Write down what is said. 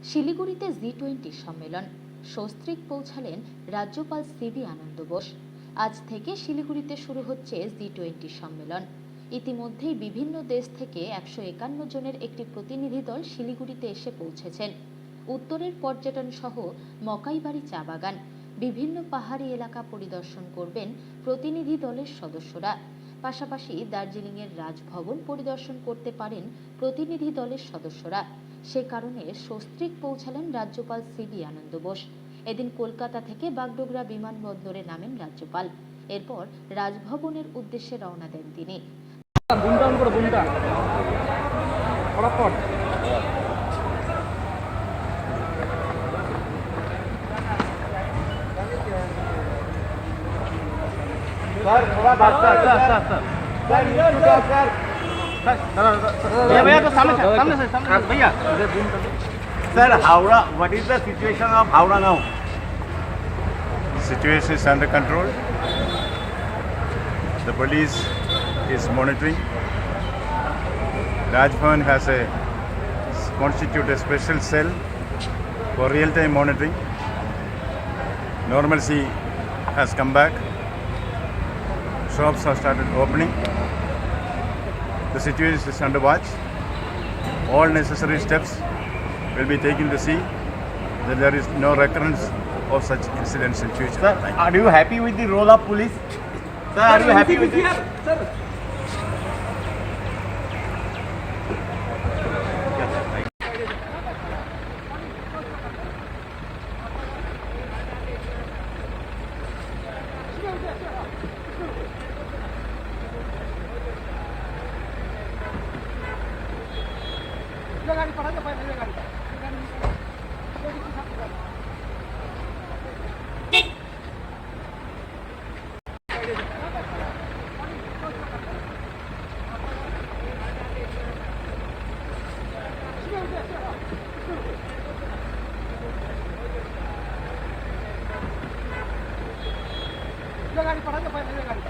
শিলিগুড়িতে জি20 সম্মেলন সস্ত্রীক পৌঁছালেন রাজ্যপাল সিবি আনন্দ বোস। আজ থেকে শিলিগুড়িতে শুরু হচ্ছে জি20 সম্মেলন। ইতিমধ্যেই বিভিন্ন দেশ থেকে 151 জনের একটি প্রতিনিধি দল শিলিগুড়িতে এসে পৌঁছেছেন। উত্তরের পর্যটন সহ মকাইবাড়ি চা বাগান, বিভিন্ন পাহাড়ি এলাকা পরিদর্শন করবেন প্রতিনিধি দলের সদস্যরা। পাশাপাশি দার্জিলিংয়ের রাজভবন পরিদর্শন করতে পারেন প্রতিনিধি দলের সদস্যরা। সে কারণে সস্ত্রীক পৌঁছালেন রাজ্যপাল সিবি আনন্দ বোস। এদিন কলকাতা থেকে বাগডোগরা বিমানবন্দরে নামেন রাজ্যপাল। এরপর রাজভবনের উদ্দেশ্যে রওনা দেন তিনি। Sir, Howrah, what is the situation of Howrah now? Situation is under control. The police is monitoring. Rajbhavan has constituted a special cell for real-time monitoring. Normalcy has come back. Shops have started opening. The situation is under watch. All necessary steps will be taken to see that there is no recurrence of such incidents in future. Sir, are you happy with the role of police? Sir, are you happy with it? गाड़ी पड़ा तो पहले गाड़ी